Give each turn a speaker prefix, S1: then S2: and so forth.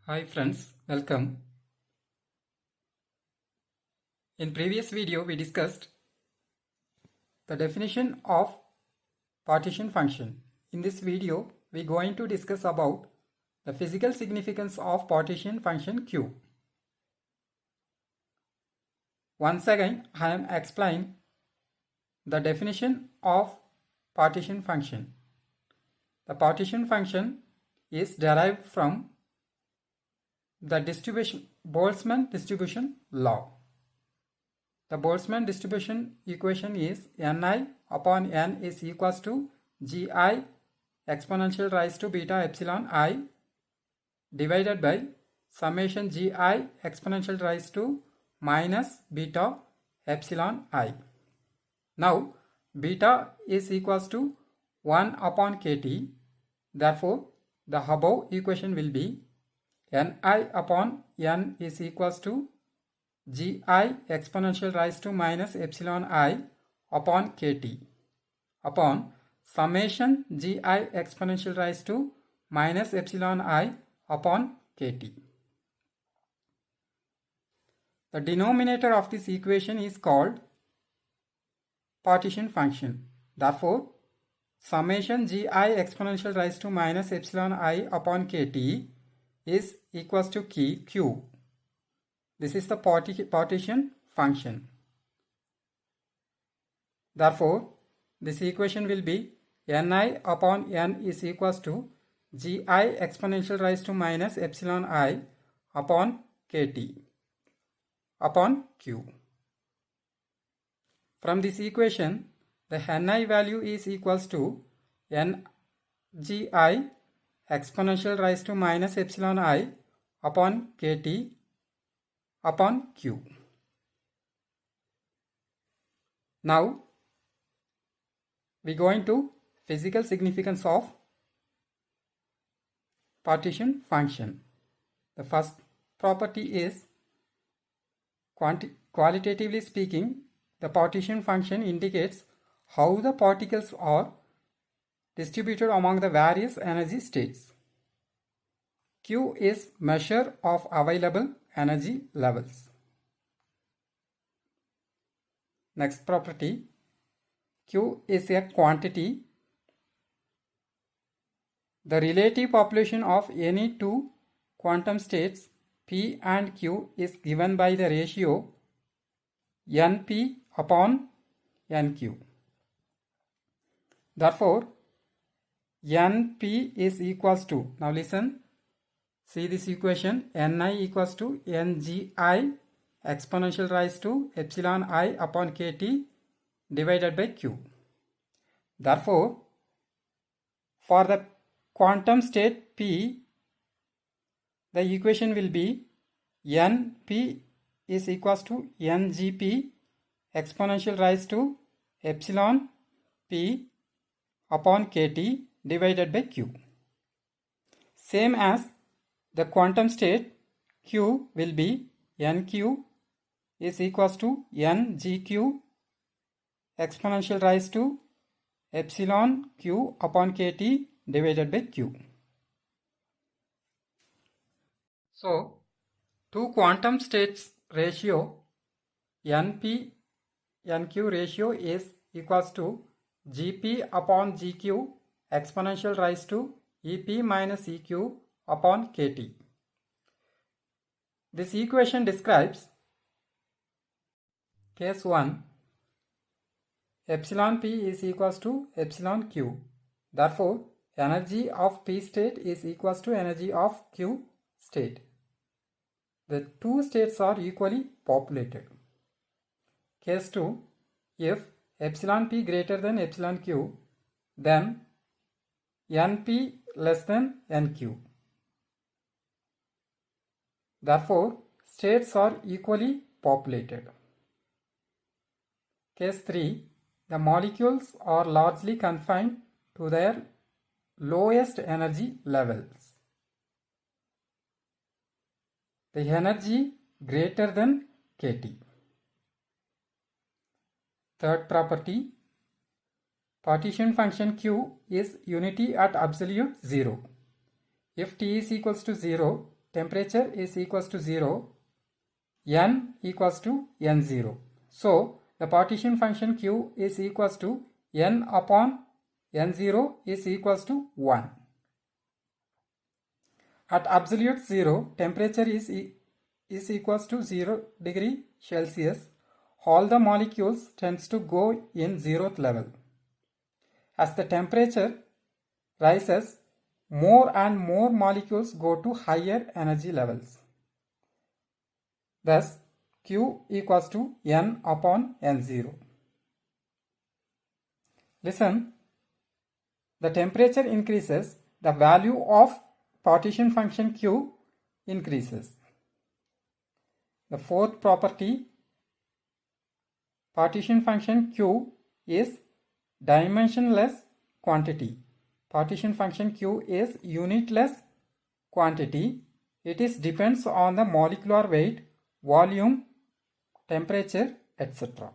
S1: Hi friends, welcome. In previous video we discussed the definition of partition function. In this video we are going to discuss about the physical significance of partition function Q. Once again I am explaining the definition of partition function. The partition function is derived from the Boltzmann distribution law. The Boltzmann distribution equation is Ni upon n is equals to Gi exponential rise to beta epsilon I divided by summation Gi exponential rise to minus beta epsilon I. Now beta is equals to 1 upon kt. Therefore the above equation will be Ni upon n is equals to Gi exponential rise to minus epsilon I upon kt upon summation Gi exponential rise to minus epsilon I upon kt. The denominator of this equation is called partition function. Therefore, summation Gi exponential rise to minus epsilon I upon kt is equals to Q. This is the partition function. Therefore, this equation will be Ni upon n is equals to Gi exponential rise to minus epsilon I upon kt upon Q. From this equation, the Ni value is equals to Gi exponential rise to minus epsilon I upon kt upon Q. Now we go into physical significance of partition function. The first property is qualitatively speaking, the partition function indicates how the particles are distributed among the various energy states. Q is measure of available energy levels. Next property, Q is a quantity. The relative population of any two quantum states P and Q is given by the ratio Np upon Nq. Therefore, Np is equals to, now listen, see this equation, Ni equals to Ngi exponential rise to epsilon I upon kt divided by Q. Therefore, for the quantum state P, the equation will be Np is equals to Ngp exponential rise to epsilon P upon kt divided by Q. Same as the quantum state Q will be Nq is equals to Ngq exponential rise to epsilon Q upon kt divided by Q. So, two quantum states ratio Np Nq ratio is equals to Gp upon Gq exponential rise to Ep minus Eq upon kt. This equation describes case 1, epsilon P is equals to epsilon Q. Therefore, energy of P state is equals to energy of Q state. The two states are equally populated. Case 2, if epsilon P greater than epsilon Q, then Np less than Nq. Therefore, states are equally populated. Case 3, the molecules are largely confined to their lowest energy levels. The energy greater than kT. Third property, partition function Q is unity at absolute 0. If t is equals to 0, temperature is equals to 0, n equals to n0. So the partition function Q is equals to n upon n0 is equals to 1. At absolute 0, temperature is equals to 0 degree Celsius. All the molecules tends to go in 0th level. As the temperature rises, more and more molecules go to higher energy levels. Thus, Q equals to n upon n0. Listen, the temperature increases, the value of partition function Q increases. The fourth property, partition function Q is dimensionless quantity. Partition function Q is unitless quantity. It is depends on the molecular weight, volume, temperature, etc.